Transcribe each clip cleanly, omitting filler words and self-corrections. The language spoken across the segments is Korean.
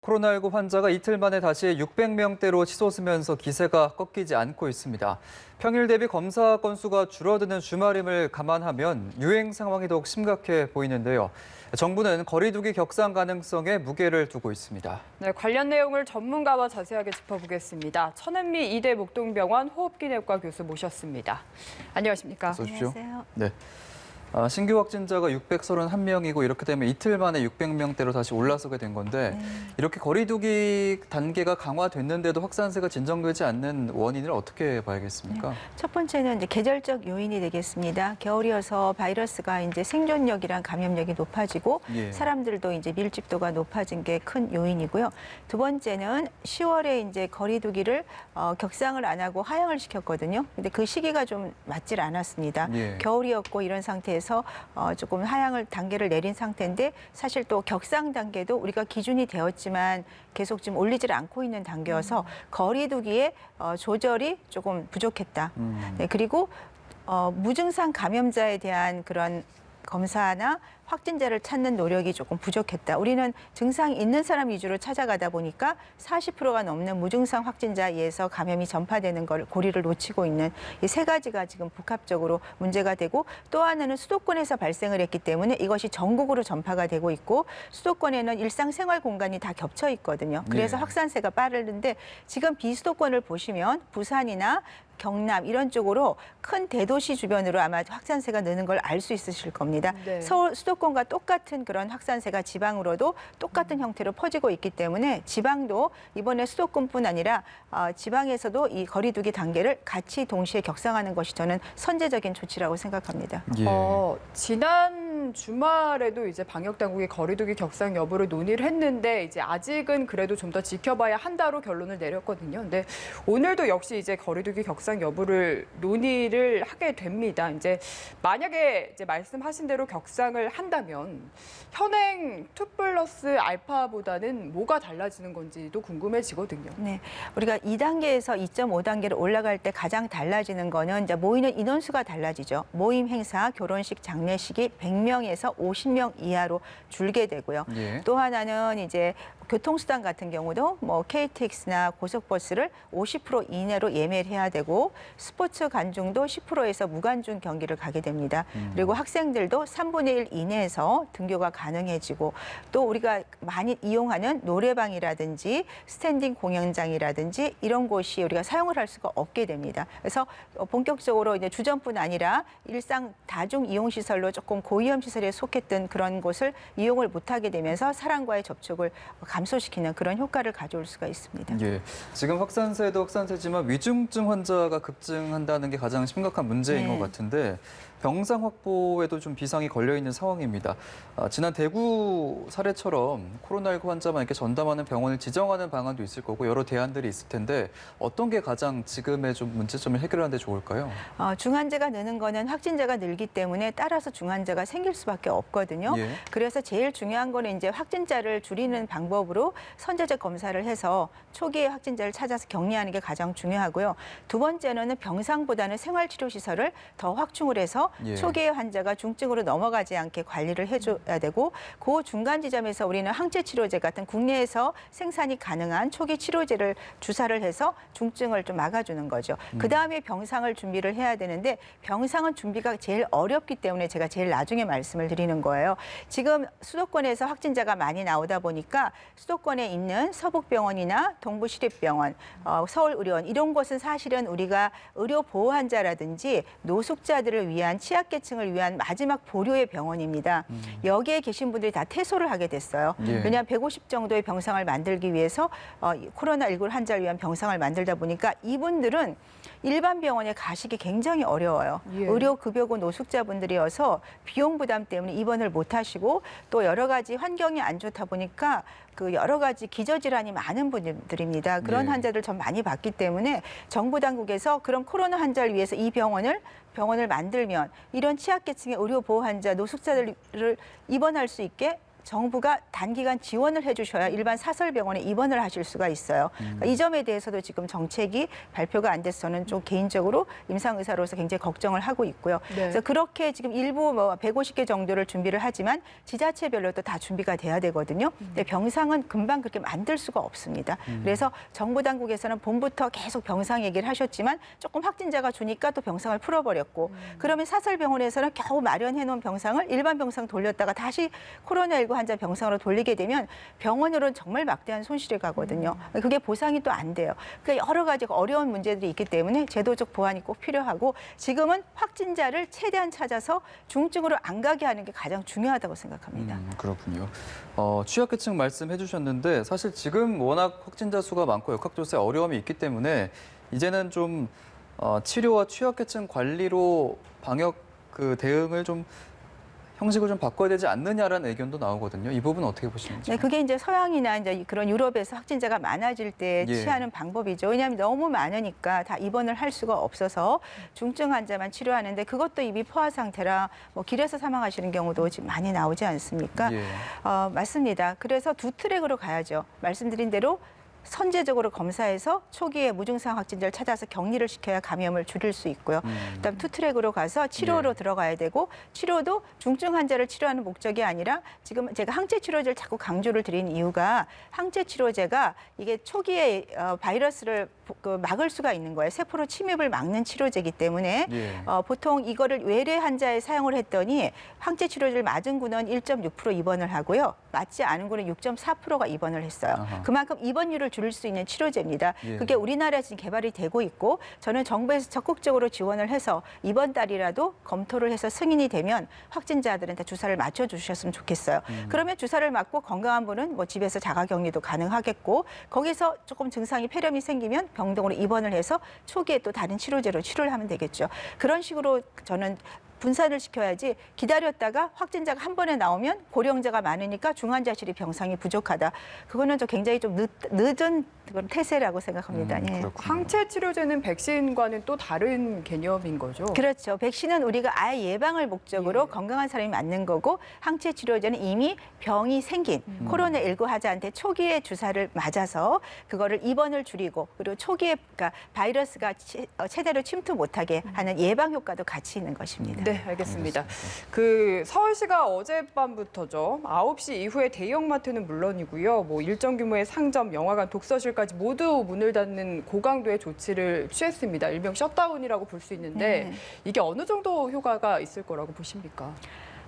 코로나19 환자가 이틀 만에 다시 600명대로 치솟으면서 기세가 꺾이지 않고 있습니다. 평일 대비 검사 건수가 줄어드는 주말임을 감안하면 유행 상황이 더욱 심각해 보이는데요. 정부는 거리두기 격상 가능성에 무게를 두고 있습니다. 네, 관련 내용을 전문가와 자세하게 짚어보겠습니다. 천은미 이대 목동병원 호흡기내과 교수 모셨습니다. 안녕하십니까? 어서 오십시오. 안녕하세요. 네. 신규 확진자가 631명이고 이렇게 되면 이틀 만에 600명대로 다시 올라서게 된 건데 이렇게 거리두기 단계가 강화됐는데도 확산세가 진정되지 않는 원인을 어떻게 봐야겠습니까? 첫 번째는 이제 계절적 요인이 되겠습니다. 겨울이어서 바이러스가 이제 생존력이랑 감염력이 높아지고 예. 사람들도 이제 밀집도가 높아진 게 큰 요인이고요. 두 번째는 10월에 이제 거리두기를 격상을 안 하고 하향을 시켰거든요. 근데 그 시기가 좀 맞질 않았습니다. 예. 겨울이었고 이런 상태에서 조금 하향을 단계를 내린 상태인데 사실 또 격상 단계도 우리가 기준이 되었지만 계속 지금 올리질 않고 있는 단계여서 거리두기의 조절이 조금 부족했다. 네, 그리고 무증상 감염자에 대한 그런 검사나 확진자를 찾는 노력이 조금 부족했다. 우리는 증상이 있는 사람 위주로 찾아가다 보니까 40%가 넘는 무증상 확진자에 의해서 감염이 전파되는 걸 고리를 놓치고 있는 이 세 가지가 지금 복합적으로 문제가 되고 또 하나는 수도권에서 발생을 했기 때문에 이것이 전국으로 전파가 되고 있고 수도권에는 일상생활 공간이 다 겹쳐 있거든요. 그래서 네. 확산세가 빠르는데 지금 비수도권을 보시면 부산이나 경남 이런 쪽으로 큰 대도시 주변으로 아마 확산세가 느는 걸 알 수 있으실 겁니다. 네. 서울 수도권과 똑같은 그런 확산세가 지방으로도 똑같은 형태로 퍼지고 있기 때문에 지방도 이번에 수도권뿐 아니라 지방에서도 이 거리두기 단계를 같이 동시에 격상하는 것이 저는 선제적인 조치라고 생각합니다. 예. 지난 주말에도 이제 방역 당국이 거리두기 격상 여부를 논의를 했는데 이제 아직은 그래도 좀 더 지켜봐야 한다로 결론을 내렸거든요. 근데 오늘도 역시 이제 거리두기 격상 여부를 논의를 하게 됩니다. 이제 만약에 이제 말씀하신 대로 격상을 한다면 현행 2+ 알파보다는 뭐가 달라지는 건지도 궁금해지거든요. 네, 우리가 2단계에서 2.5단계로 올라갈 때 가장 달라지는 거는 이제 모이는 인원수가 달라지죠. 모임 행사, 결혼식, 장례식이 100명에서 50명 이하로 줄게 되고요. 예. 또 하나는 이제 교통수단 같은 경우도 뭐 KTX나 고속버스를 50% 이내로 예매를 해야 되고 스포츠 관중도 10%에서 무관중 경기를 가게 됩니다. 그리고 학생들도 3분의 1 이내에서 등교가 가능해지고 또 우리가 많이 이용하는 노래방이라든지 스탠딩 공연장이라든지 이런 곳이 우리가 사용을 할 수가 없게 됩니다. 그래서 본격적으로 이제 주점뿐 아니라 일상 다중 이용 시설로 조금 고위험 시설에 속했던 그런 곳을 이용을 못하게 되면서 사람과의 접촉을 감소시키는 그런 효과를 가져올 수가 있습니다. 예. 지금 확산세도 확산세지만 위중증 환자가 급증한다는 게 가장 심각한 문제인 네. 것 같은데 병상 확보에도 좀 비상이 걸려 있는 상황입니다. 지난 대구 사례처럼 코로나19 환자만 이렇게 전담하는 병원을 지정하는 방안도 있을 거고 여러 대안들이 있을 텐데 어떤 게 가장 지금의 좀 문제점을 해결하는 데 좋을까요? 중환자가 느는 거는 확진자가 늘기 때문에 따라서 중환자가 생길 수밖에 없거든요. 예. 그래서 제일 중요한 거는 이제 확진자를 줄이는 방법으로 선제적 검사를 해서 초기에 확진자를 찾아서 격리하는 게 가장 중요하고요. 두 번째는 병상보다는 생활치료시설을 더 확충을 해서 예. 초기에 환자가 중증으로 넘어가지 않게 관리를 해줘야 되고 그 중간 지점에서 우리는 항체치료제 같은 국내에서 생산이 가능한 초기 치료제를 주사를 해서 중증을 좀 막아주는 거죠. 그다음에 병상을 준비를 해야 되는데 병상은 준비가 제일 어렵기 때문에 제가 제일 나중에 말씀을 드리는 거예요. 지금 수도권에서 확진자가 많이 나오다 보니까 수도권에 있는 서북병원이나 동부시립병원, 서울의료원 이런 곳은 사실은 우리가 의료 보호 환자라든지 노숙자들을 위한 취약계층을 위한 마지막 보류의 병원입니다. 여기에 계신 분들이 다 퇴소를 하게 됐어요. 예. 왜냐하면 150 정도의 병상을 만들기 위해서 코로나19 환자를 위한 병상을 만들다 보니까 이분들은 일반 병원에 가시기 굉장히 어려워요. 예. 의료급여고 노숙자분들이어서 비용 부담 때문에 입원을 못 하시고 또 여러 가지 환경이 안 좋다 보니까 그 여러 가지 기저질환이 많은 분들입니다. 그런 예. 환자들 좀 많이 봤기 때문에 정부 당국에서 그런 코로나 환자를 위해서 이 병원을 만들면 이런 취약계층의 의료 보호 환자, 노숙자들을 입원할 수 있게 정부가 단기간 지원을 해주셔야 일반 사설병원에 입원을 하실 수가 있어요. 그러니까 이 점에 대해서도 지금 정책이 발표가 안 돼서 저는 좀 개인적으로 임상의사로서 굉장히 걱정을 하고 있고요. 네. 그래서 그렇게 지금 일부 뭐 150개 정도를 준비를 하지만 지자체별로 또 다 준비가 돼야 되거든요. 근데 병상은 금방 그렇게 만들 수가 없습니다. 그래서 정부 당국에서는 봄부터 계속 병상 얘기를 하셨지만 조금 확진자가 주니까 또 병상을 풀어버렸고 그러면 사설병원에서는 겨우 마련해놓은 병상을 일반 병상 돌렸다가 다시 코로나19 환자 병상으로 돌리게 되면 병원으로는 정말 막대한 손실이 가거든요. 그게 보상이 또 안 돼요. 그러니까 여러 가지 어려운 문제들이 있기 때문에 제도적 보완이 꼭 필요하고 지금은 확진자를 최대한 찾아서 중증으로 안 가게 하는 게 가장 중요하다고 생각합니다. 그렇군요. 취약계층 말씀해 주셨는데 사실 지금 워낙 확진자 수가 많고 역학조사에 어려움이 있기 때문에 이제는 좀 치료와 취약계층 관리로 방역 그 대응을 좀 형식을 좀 바꿔야 되지 않느냐라는 의견도 나오거든요. 이 부분은 어떻게 보시는지? 네, 그게 이제 서양이나 이제 그런 유럽에서 확진자가 많아질 때 예. 취하는 방법이죠. 왜냐하면 너무 많으니까 다 입원을 할 수가 없어서 중증 환자만 치료하는데 그것도 이미 포화 상태라 뭐 길에서 사망하시는 경우도 지금 많이 나오지 않습니까? 예. 맞습니다. 그래서 두 트랙으로 가야죠. 말씀드린 대로 선제적으로 검사해서 초기에 무증상 확진자를 찾아서 격리를 시켜야 감염을 줄일 수 있고요. 그다음 투 트랙으로 가서 치료로 예. 들어가야 되고 치료도 중증 환자를 치료하는 목적이 아니라 지금 제가 항체 치료제를 자꾸 강조를 드린 이유가 항체 치료제가 이게 초기에 바이러스를 막을 수가 있는 거예요. 세포로 침입을 막는 치료제이기 때문에 예. 보통 이거를 외래 환자에 사용을 했더니 항체 치료제를 맞은 군은 1.6% 입원을 하고요. 맞지 않은 군은 6.4%가 입원을 했어요. 아하. 그만큼 입원율을 줄일 수 있는 치료제입니다. 예. 그게 우리나라에서 지금 개발이 되고 있고 저는 정부에서 적극적으로 지원을 해서 이번 달이라도 검토를 해서 승인이 되면 확진자들한테 주사를 맞춰주셨으면 좋겠어요. 그러면 주사를 맞고 건강한 분은 뭐 집에서 자가격리도 가능하겠고 거기서 조금 증상이 폐렴이 생기면 병동으로 입원을 해서 초기에 또 다른 치료제로 치료를 하면 되겠죠. 그런 식으로 저는 분산을 시켜야지 기다렸다가 확진자가 한 번에 나오면 고령자가 많으니까 중환자실이 병상이 부족하다. 그거는 저 굉장히 좀 늦은 그런 태세라고 생각합니다. 예. 그렇군요. 항체 치료제는 백신과는 또 다른 개념인 거죠. 그렇죠. 백신은 우리가 아예 예방을 목적으로 예. 건강한 사람이 맞는 거고 항체 치료제는 이미 병이 생긴 코로나19 환자한테 초기에 주사를 맞아서 그거를 입원을 줄이고 그리고 초기에 그러니까 바이러스가 최대로 침투 못하게 하는 예방 효과도 같이 있는 것입니다. 네, 알겠습니다. 그 서울시가 어젯밤부터죠. 9시 이후에 대형마트는 물론이고요. 뭐 일정 규모의 상점, 영화관, 독서실까지 모두 문을 닫는 고강도의 조치를 취했습니다. 일명 셧다운이라고 볼 수 있는데 네. 이게 어느 정도 효과가 있을 거라고 보십니까?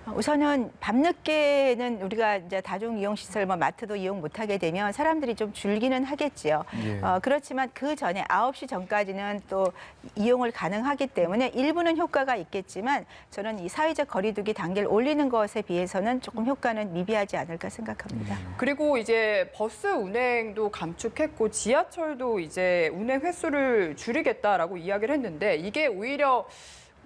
우선은 밤늦게는 우리가 이제 다중 이용 시설, 뭐 마트도 이용 못하게 되면 사람들이 좀 줄기는 하겠지요. 예. 그렇지만 그 전에 9시 전까지는 또 이용을 가능하기 때문에 일부는 효과가 있겠지만 저는 이 사회적 거리두기 단계를 올리는 것에 비해서는 조금 효과는 미비하지 않을까 생각합니다. 그리고 이제 버스 운행도 감축했고 지하철도 이제 운행 횟수를 줄이겠다라고 이야기를 했는데 이게 오히려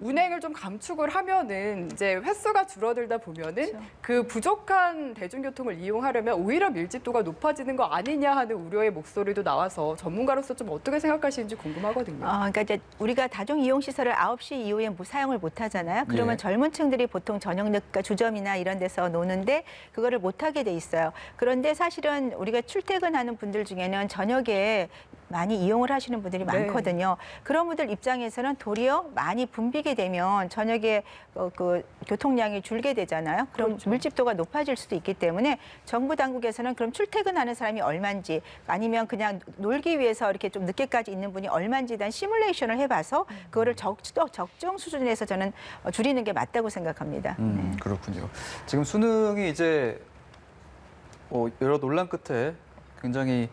운행을 좀 감축을 하면은 이제 횟수가 줄어들다 보면은 그렇죠. 그 부족한 대중교통을 이용하려면 오히려 밀집도가 높아지는 거 아니냐 하는 우려의 목소리도 나와서 전문가로서 좀 어떻게 생각하시는지 궁금하거든요. 그러니까 이제 우리가 다중 이용 시설을 9시 이후에 사용을 못 하잖아요. 그러면 예. 젊은 층들이 보통 저녁 늦가 주점이나 이런 데서 노는데 그거를 못 하게 돼 있어요. 그런데 사실은 우리가 출퇴근하는 분들 중에는 저녁에 많이 이용을 하시는 분들이 네. 많거든요. 그런 분들 입장에서는 도리어 많이 붐비게 되면 저녁에 그 교통량이 줄게 되잖아요. 그럼 그렇죠. 밀집도가 높아질 수도 있기 때문에 정부 당국에서는 그럼 출퇴근하는 사람이 얼마인지 아니면 그냥 놀기 위해서 이렇게 좀 늦게까지 있는 분이 얼마인지에 대한 시뮬레이션을 해봐서 그거를 적정 수준에서 저는 줄이는 게 맞다고 생각합니다. 네. 그렇군요. 지금 수능이 이제 여러 논란 끝에 굉장히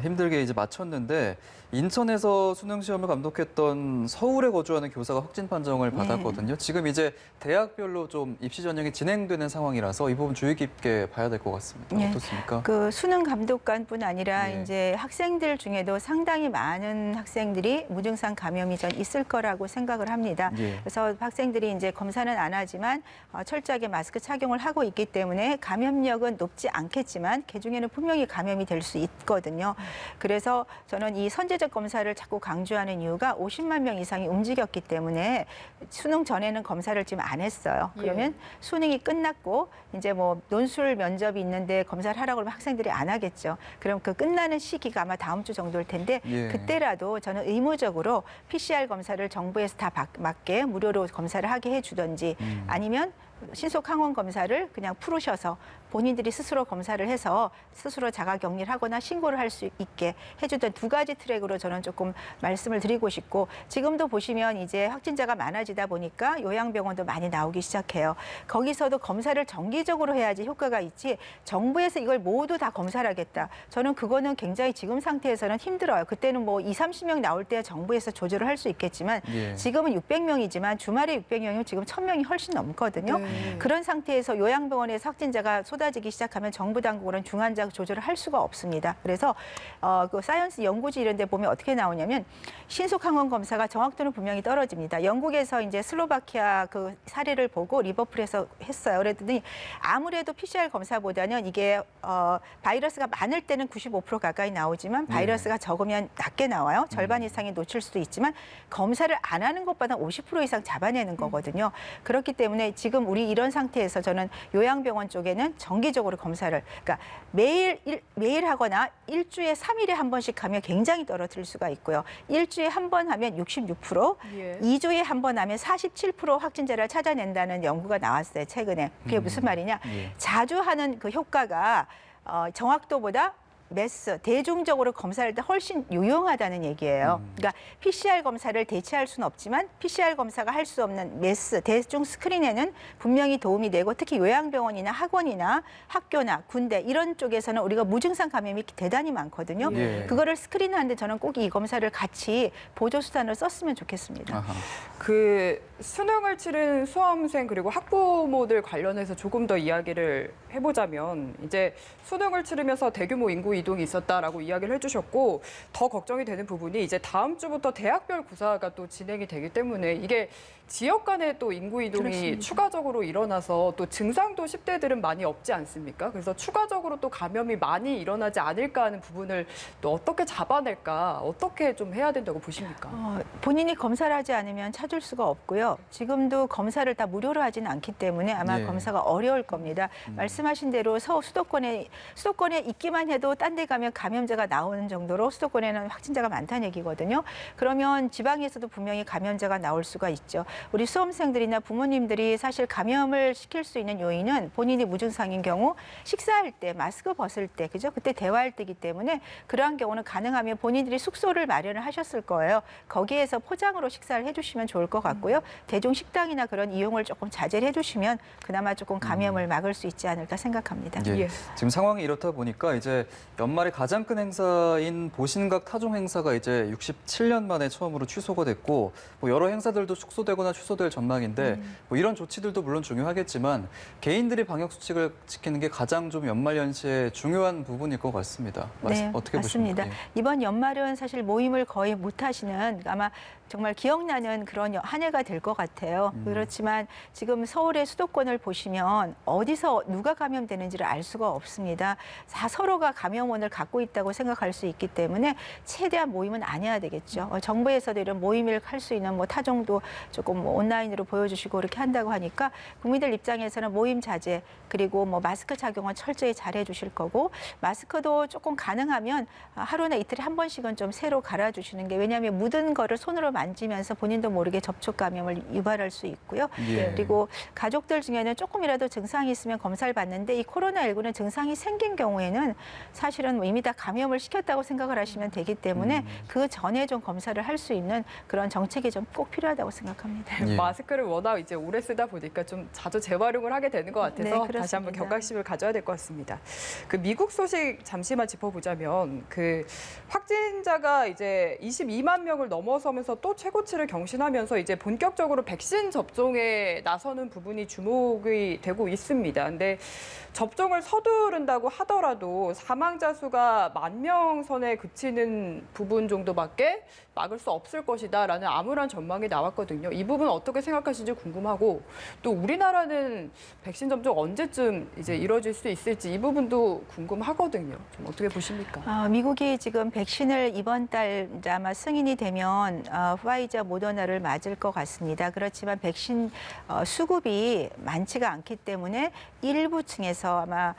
힘들게 이제 마쳤는데 인천에서 수능 시험을 감독했던 서울에 거주하는 교사가 확진 판정을 네. 받았거든요. 지금 이제 대학별로 좀 입시 전형이 진행되는 상황이라서 이 부분 주의 깊게 봐야 될 것 같습니다. 네. 어떻습니까? 그 수능 감독관뿐 아니라 예. 이제 학생들 중에도 상당히 많은 학생들이 무증상 감염이 전 있을 거라고 생각을 합니다. 예. 그래서 학생들이 이제 검사는 안 하지만 철저하게 마스크 착용을 하고 있기 때문에 감염력은 높지 않겠지만 그 중에는 분명히 감염이 될 수 있거든요. 없거든요. 그래서 저는 이 선제적 검사를 자꾸 강조하는 이유가 50만 명 이상이 움직였기 때문에 수능 전에는 검사를 지금 안 했어요. 그러면 수능이 끝났고 이제 뭐 논술 면접이 있는데 검사를 하라고 하면 학생들이 안 하겠죠. 그럼 그 끝나는 시기가 아마 다음 주 정도일 텐데 그때라도 저는 의무적으로 PCR 검사를 정부에서 다 맞게 무료로 검사를 하게 해주든지 아니면 신속 항원 검사를 그냥 풀으셔서 본인들이 스스로 검사를 해서 스스로 자가격리를 하거나 신고를 할 수 있게 해주던 두 가지 트랙으로 저는 조금 말씀을 드리고 싶고 지금도 보시면 이제 확진자가 많아지다 보니까 요양병원도 많이 나오기 시작해요. 거기서도 검사를 정기적으로 해야지 효과가 있지 정부에서 이걸 모두 다 검사를 하겠다. 저는 그거는 굉장히 지금 상태에서는 힘들어요. 그때는 뭐 20-30명 나올 때 정부에서 조절을 할 수 있겠지만 지금은 600명이지만 주말에 600명이면 지금 1000명이 훨씬 넘거든요. 그런 상태에서 요양병원에서 확진자가 쏟아지기 시작하면 정부 당국은 중환자 조절을 할 수가 없습니다. 그래서 그 사이언스 연구지 이런 데 보면 어떻게 나오냐면 신속 항원 검사가 정확도는 분명히 떨어집니다. 영국에서 이제 슬로바키아 그 사례를 보고 리버풀에서 했어요. 그랬더니 아무래도 PCR 검사보다는 이게 바이러스가 많을 때는 95% 가까이 나오지만 바이러스가 적으면 낮게 나와요. 절반 이상이 놓칠 수도 있지만 검사를 안 하는 것보다 50% 이상 잡아내는 거거든요. 그렇기 때문에 지금 우리 이런 상태에서 저는 요양병원 쪽에는 정기적으로 검사를 그러니까 매일 하거나 일주에 3일에 한 번씩 하면 굉장히 떨어뜨릴 수가 있고요. 일주에 한 번 하면 66%, 2주에 한 번 하면 47% 확진자를 찾아낸다는 연구가 나왔어요. 최근에. 그게 무슨 말이냐? 자주 하는 그 효과가 정확도보다 매스, 대중적으로 검사할 때 훨씬 유용하다는 얘기예요. 그러니까 PCR 검사를 대체할 수는 없지만 PCR 검사가 할 수 없는 매스, 대중 스크린에는 분명히 도움이 되고 특히 요양병원이나 학원이나 학교나 군대 이런 쪽에서는 우리가 무증상 감염이 대단히 많거든요. 그거를 스크린하는데 저는 꼭 이 검사를 같이 보조수단으로 썼으면 좋겠습니다. 그 수능을 치른 수험생 그리고 학부모들 관련해서 조금 더 이야기를 해보자면 이제 수능을 치르면서 대규모 인구 이동이 있었다라고 이야기를 해주셨고 더 걱정이 되는 부분이 이제 다음 주부터 대학별 구사가 또 진행이 되기 때문에 이게 지역 간에 또 인구 이동이 그렇습니다. 추가적으로 일어나서 또 증상도 10대들은 많이 없지 않습니까? 그래서 추가적으로 또 감염이 많이 일어나지 않을까 하는 부분을 또 어떻게 잡아낼까, 어떻게 좀 해야 된다고 보십니까? 본인이 검사를 하지 않으면 찾을 수가 없고요. 지금도 검사를 다 무료로 하지는 않기 때문에 아마 검사가 어려울 겁니다. 말씀하신 대로 수도권에 있기만 해도 딴 데 가면 감염자가 나오는 정도로 수도권에는 확진자가 많다는 얘기거든요. 그러면 지방에서도 분명히 감염자가 나올 수가 있죠. 우리 수험생들이나 부모님들이 사실 감염을 시킬 수 있는 요인은 본인이 무증상인 경우 식사할 때 마스크 벗을 때 그죠? 그때 대화할 때이기 때문에 그러한 경우는 가능하면 본인들이 숙소를 마련을 하셨을 거예요. 거기에서 포장으로 식사를 해주시면 좋을 것 같고요. 대중 식당이나 그런 이용을 조금 자제를 해주시면 그나마 조금 감염을 막을 수 있지 않을까 생각합니다. 지금 상황이 이렇다 보니까 이제 연말에 가장 큰 행사인 보신각 타종 행사가 이제 67년 만에 처음으로 취소가 됐고 뭐 여러 행사들도 축소되거나 취소될 전망인데 뭐 이런 조치들도 물론 중요하겠지만 개인들이 방역 수칙을 지키는 게 가장 좀 연말연시에 중요한 부분일 것 같습니다. 네, 어떻게 맞습니다. 보십니까? 이번 연말은 사실 모임을 거의 못 하시는 아마 정말 기억나는 그런 한 해가 될 것 같아요. 그렇지만 지금 서울의 수도권을 보시면 어디서 누가 감염되는지를 알 수가 없습니다. 다 서로가 감염원을 갖고 있다고 생각할 수 있기 때문에 최대한 모임은 안 해야 되겠죠. 정부에서도 이런 모임을 할 수 있는 뭐 타종도 조금 뭐 온라인으로 보여주시고 이렇게 한다고 하니까 국민들 입장에서는 모임 자제 그리고 뭐 마스크 착용은 철저히 잘 해주실 거고 마스크도 조금 가능하면 하루나 이틀에 한 번씩은 좀 새로 갈아주시는 게 왜냐하면 묻은 거를 손으로 만지면서 본인도 모르게 접촉 감염을 유발할 수 있고요. 그리고 가족들 중에는 조금이라도 증상이 있으면 검사를 받는데 이 코로나19는 증상이 생긴 경우에는 사실은 이미 다 감염을 시켰다고 생각을 하시면 되기 때문에 그 전에 좀 검사를 할 수 있는 그런 정책이 좀 꼭 필요하다고 생각합니다. 마스크를 워낙 이제 오래 쓰다 보니까 좀 자주 재활용을 하게 되는 것 같아서 네, 다시 한번 경각심을 가져야 될 것 같습니다. 그 미국 소식 잠시만 짚어보자면 그 확진자가 이제 22만 명을 넘어서면서 또 또 최고치를 경신하면서 이제 본격적으로 백신 접종에 나서는 부분이 주목이 되고 있습니다. 근데 접종을 서두른다고 하더라도 사망자 수가 10,000명 선에 그치는 부분 정도밖에 막을 수 없을 것이다라는 암울한 전망이 나왔거든요. 이 부분 어떻게 생각하시는지 궁금하고 또 우리나라는 백신 접종 언제쯤 이제 이루어질 수 있을지 이 부분도 궁금하거든요. 좀 어떻게 보십니까? 미국이 지금 백신을 이번 달 이제 아마 승인이 되면 화이자, 모더나를 맞을 것 같습니다. 그렇지만 백신 수급이 많지가 않기 때문에 일부 층에서 아마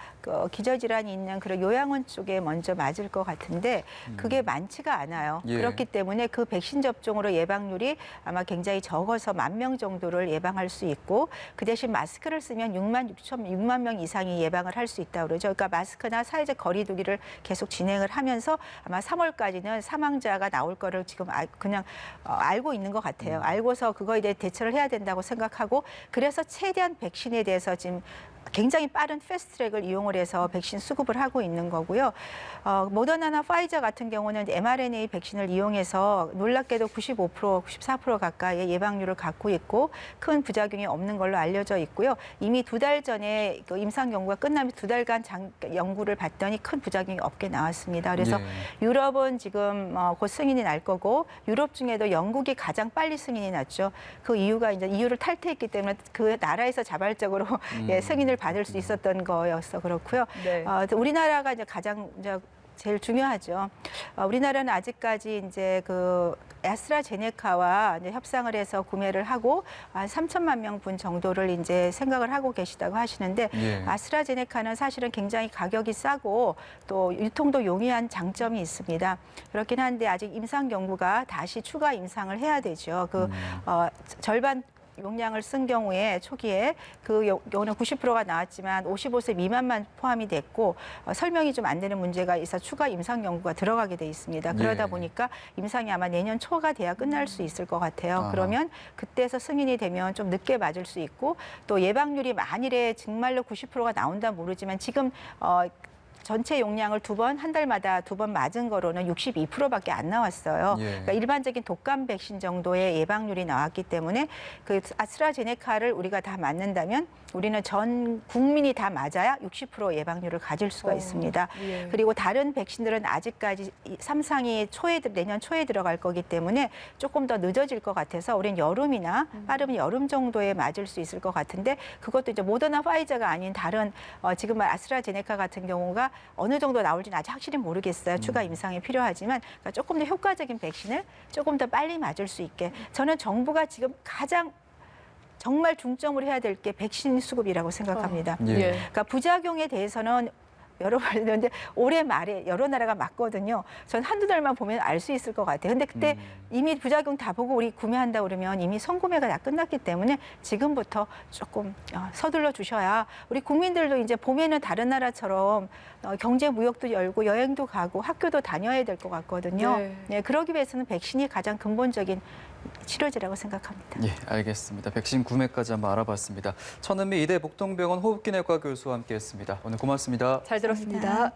기저질환이 있는 그런 요양원 쪽에 먼저 맞을 것 같은데 그게 많지가 않아요. 예. 그렇기 때문에 그 백신 접종으로 예방률이 아마 굉장히 적어서 10,000명 정도를 예방할 수 있고 그 대신 마스크를 쓰면 6만 명 이상이 예방을 할 수 있다고 그러죠. 그러니까 마스크나 사회적 거리 두기를 계속 진행을 하면서 아마 3월까지는 사망자가 나올 거를 지금 그냥 알고 있는 것 같아요. 알고서 그거에 대해 대처를 해야 된다고 생각하고 그래서 최대한 백신에 대해서 지금 굉장히 빠른 패스트트랙을 이용을 해서 백신 수급을 하고 있는 거고요. 모더나나 파이자 같은 경우는 mRNA 백신을 이용해서 놀랍게도 95%, 94% 가까이의 예방률을 갖고 있고 큰 부작용이 없는 걸로 알려져 있고요. 이미 2달 전에 그 임상 연구가 끝나면 2달간 연구를 봤더니 큰 부작용이 없게 나왔습니다. 그래서 유럽은 지금 곧 승인이 날 거고 유럽 중에도 영국이 가장 빨리 승인이 났죠. 그 이유가 이제 EU를 탈퇴했기 때문에 그 나라에서 자발적으로 승인을 받을 수 있었던 거여서 그렇고요. 네. 우리나라가 이제 가장 이제 제일 중요하죠. 우리나라는 아직까지 이제 그 애스트라제네카와 이제 협상을 해서 구매를 하고 한 3천만 명 분 정도를 이제 생각을 하고 계시다고 하시는데 아스트라제네카는 사실은 굉장히 가격이 싸고 또 유통도 용이한 장점이 있습니다. 그렇긴 한데 아직 임상 연구가 다시 추가 임상을 해야 되죠. 절반 용량을 쓴 경우에 초기에 오늘 90%가 나왔지만 55세 미만만 포함이 됐고 설명이 좀 안 되는 문제가 있어 추가 임상 연구가 들어가게 돼 있습니다. 그러다 보니까 임상이 아마 내년 초가 돼야 끝날 수 있을 것 같아요. 그러면 그때서 승인이 되면 좀 늦게 맞을 수 있고 또 예방률이 만일에 정말로 90%가 나온다 모르지만 지금 전체 용량을 한 달마다 2번 맞은 거로는 62%밖에 안 나왔어요. 그러니까 일반적인 독감 백신 정도의 예방률이 나왔기 때문에 그 아스트라제네카를 우리가 다 맞는다면 우리는 전 국민이 다 맞아야 60% 예방률을 가질 수가 있습니다. 그리고 다른 백신들은 아직까지 3상이 내년 초에 들어갈 거기 때문에 조금 더 늦어질 것 같아서 우리는 여름이나 빠르면 여름 정도에 맞을 수 있을 것 같은데 그것도 이제 모더나 파이자가 아닌 다른 지금 아스트라제네카 같은 경우가 어느 정도 나올지는 아직 확실히 모르겠어요. 추가 임상이 필요하지만 그러니까 조금 더 효과적인 백신을 조금 더 빨리 맞을 수 있게 저는 정부가 지금 가장 정말 중점으로 해야 될 게 백신 수급이라고 생각합니다. 그러니까 부작용에 대해서는 여러 번 했는데 올해 말에 여러 나라가 맞거든요. 전 한두 달만 보면 알 수 있을 것 같아요. 근데 그때 이미 부작용 다 보고 우리 구매한다 그러면 이미 선구매가 다 끝났기 때문에 지금부터 조금 서둘러 주셔야 우리 국민들도 이제 봄에는 다른 나라처럼 경제 무역도 열고 여행도 가고 학교도 다녀야 될 것 같거든요. 네, 그러기 위해서는 백신이 가장 근본적인 치료제라고 생각합니다. 예, 알겠습니다. 백신 구매까지 한번 알아봤습니다. 천은미 이대 목동병원 호흡기내과 교수와 함께했습니다. 오늘 고맙습니다. 잘 들었습니다.